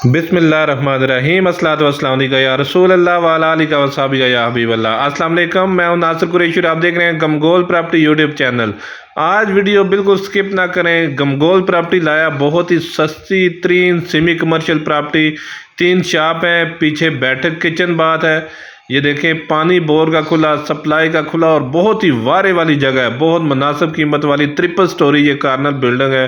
बिस्मिल्लाहिर्रहमानिर्रहीम अस्सलातु वस्सलाम अलैका या रसूल अल्लाह व अला आलिका व सहाबिका या हबीब अल्लाह। अस्सलाम वालेकुम, मैं हूं नासिर कुरैशी और आप देख रहे हैं गमगोल प्रॉपर्टी यूट्यूब चैनल। आज वीडियो बिल्कुल स्किप ना करें। गमगोल प्रॉपर्टी लाया बहुत ही सस्ती तरीन सेमी कमर्शियल प्रॉपर्टी। 3 शॉप हैं, पीछे बैठक किचन बात है। ये देखें, पानी बोर का खुला, सप्लाई का खुला और बहुत ही वारे वाली जगह है। बहुत मुनासिब कीमत वाली 3 स्टोरी ये कार्नर बिल्डिंग है।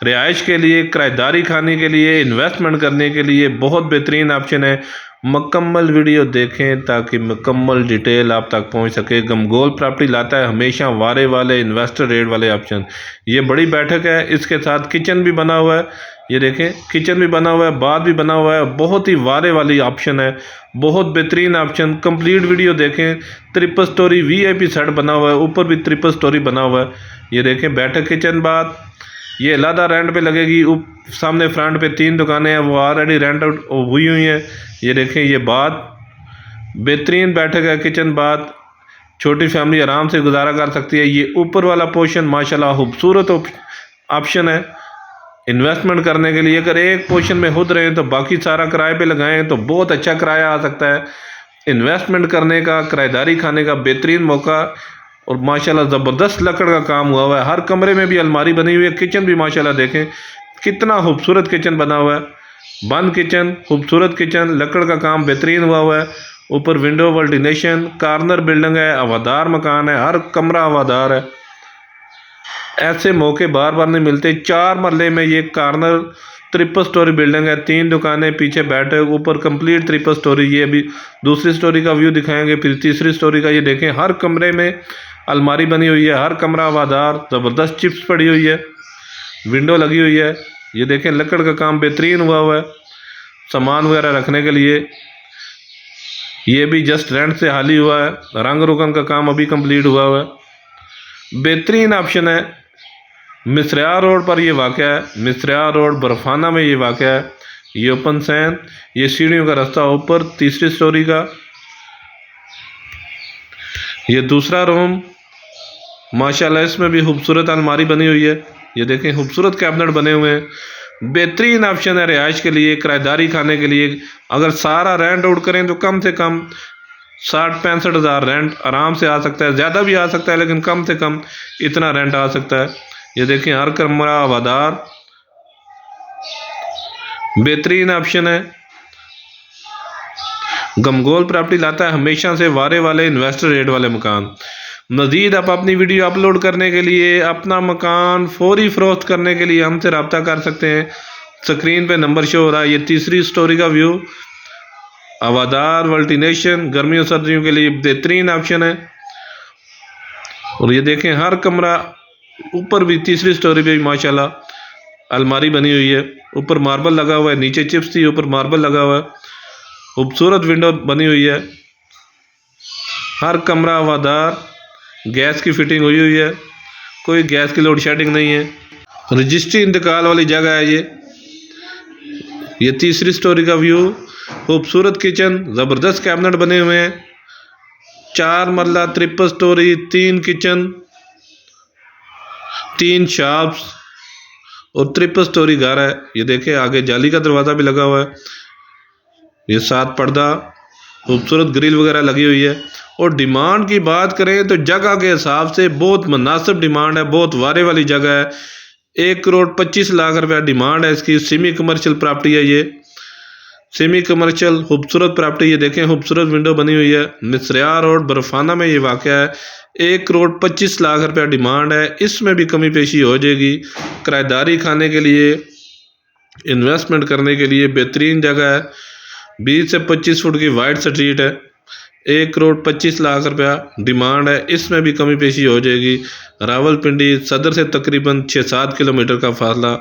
रिहाइश के लिए, किराएदारी खाने के लिए, इन्वेस्टमेंट करने के लिए बहुत बेहतरीन ऑप्शन है। मुकम्मल वीडियो देखें ताकि मुकम्मल डिटेल आप तक पहुंच सके। गमगोल प्रॉपर्टी लाता है हमेशा वारे वाले इन्वेस्टर रेट वाले ऑप्शन। ये बड़ी बैठक है, इसके साथ किचन भी बना हुआ है। ये देखें, किचन भी बना हुआ है, बाथ भी बना हुआ है। बहुत ही वारे वाली ऑप्शन है, बहुत बेहतरीन ऑप्शन। कंप्लीट वीडियो देखें। 3 स्टोरी VIP सेट बना हुआ है, ऊपर भी 3 स्टोरी बना हुआ है। ये देखें, बैठक किचन बाथ ये अलग रेंट पे लगेगी। सामने फ्रंट पे 3 दुकानें हैं, वो ऑलरेडी रेंट आउट हुई हैं। ये देखें, ये बात बेहतरीन बैठक है, किचन बात। छोटी फैमिली आराम से गुजारा कर सकती है। ये ऊपर वाला पोर्शन माशाल्लाह खूबसूरत ऑप्शन है इन्वेस्टमेंट करने के लिए। अगर एक पोर्शन में खुद रहें तो बाकी सारा किराए पे लगाएं तो बहुत अच्छा किराया आ सकता है। इन्वेस्टमेंट करने का, किराएदारी खाने का बेहतरीन मौका। और माशाल्लाह ज़बरदस्त लकड़ का काम हुआ हुआ है। हर कमरे में भी अलमारी बनी हुई है। किचन भी माशाल्लाह देखें कितना खूबसूरत किचन बना हुआ है। बंद किचन, खूबसूरत किचन, लकड़ का काम बेहतरीन हुआ हुआ है। ऊपर विंडो वेंटिलेशन, कार्नर बिल्डिंग है, हवादार मकान है, हर कमरा हवादार है। ऐसे मौके बार बार नहीं मिलते। 4 मरले में ये कार्नर 3 स्टोरी बिल्डिंग है। 3 दुकानें, पीछे बैठक, ऊपर कंप्लीट 3 स्टोरी। ये अभी दूसरी स्टोरी का व्यू दिखाएंगे, फिर तीसरी स्टोरी का। ये देखें, हर कमरे में अलमारी बनी हुई है, हर कमरा हवादार। ज़बरदस्त चिप्स पड़ी हुई है, विंडो लगी हुई है। ये देखें, लकड़ का काम बेहतरीन हुआ हुआ है सामान वगैरह रखने के लिए। ये भी जस्ट रेंट से हाली हुआ है। रंग रोगन का काम अभी कंप्लीट हुआ हुआ है। बेहतरीन ऑप्शन है। मिसरिया रोड पर ये वाक़या है। मिसरिया रोड बर्फाना में ये वाक़या है। ये ओपन सैन, ये सीढ़ियों का रास्ता ऊपर 3री स्टोरी का। ये दूसरा रूम माशाल्लाह, इसमें भी खूबसूरत अलमारी बनी हुई है। ये देखें, खूबसूरत कैबिनेट बने हुए हैं। बेहतरीन ऑप्शन है रिहाइश के लिए, किराएदारी खाने के लिए। अगर सारा रेंट आउट करें तो कम से कम 60-65 हज़ार रेंट आराम से आ सकता है। ज़्यादा भी आ सकता है, लेकिन कम से कम इतना रेंट आ सकता है। ये देखें, हर कमरा हवादार, बेहतरीन ऑप्शन है। गमगोल प्रॉपर्टी लाता है हमेशा से वारे वाले इन्वेस्टर रेट वाले मकान। मज़ीद आप अपनी वीडियो अपलोड करने के लिए, अपना मकान फौरी फ़रोख्त करने के लिए हमसे रब्ता कर सकते हैं। स्क्रीन पे नंबर शो हो रहा है। ये 3री स्टोरी का व्यू, हवादार वेंटिलेशन, गर्मियों सर्दियों के लिए बेहतरीन ऑप्शन है। और ये देखें, हर कमरा, ऊपर भी 3री स्टोरी पे भी माशाल्लाह अलमारी बनी हुई है। ऊपर मार्बल लगा हुआ है, नीचे चिप्स थी, ऊपर मार्बल लगा हुआ है। खूबसूरत विंडो बनी हुई है। हर कमरा हवादार, गैस की फिटिंग हुई हुई है, कोई गैस की लोड शेडिंग नहीं है। रजिस्ट्री इंतकाल वाली जगह है ये 3री स्टोरी का व्यू। खूबसूरत किचन, ज़बरदस्त कैबिनेट बने हुए हैं। 4 मरला 3 स्टोरी, 3 किचन, 3 शॉप्स और 3 स्टोरी घर है। ये देखें, आगे जाली का दरवाज़ा भी लगा हुआ है। ये 7 पर्दा, खूबसूरत ग्रिल वगैरह लगी हुई है। और डिमांड की बात करें तो जगह के हिसाब से बहुत मुनासिब डिमांड है, बहुत वारे वाली जगह है। 1,25,00,000 रुपया डिमांड है इसकी। सेमी कमर्शियल प्रॉपर्टी है ये, सेमी कमर्शियल खूबसूरत प्रॉपर्टी। ये देखें, खूबसूरत विंडो बनी हुई है। मिसरिया रोड बर्फाना में ये वाक़या है। 1,25,00,000 रुपया डिमांड है। इसमें भी कमी पेशी हो जाएगी। किराएदारी खाने के लिए, इन्वेस्टमेंट करने के लिए बेहतरीन जगह है। 20 से 25 फुट की वाइड स्ट्रीट है। 1,25,00,000 रुपया डिमांड है। इसमें भी कमी पेशी हो जाएगी। रावलपिंडी सदर से तकरीबन 6-7 किलोमीटर का फासला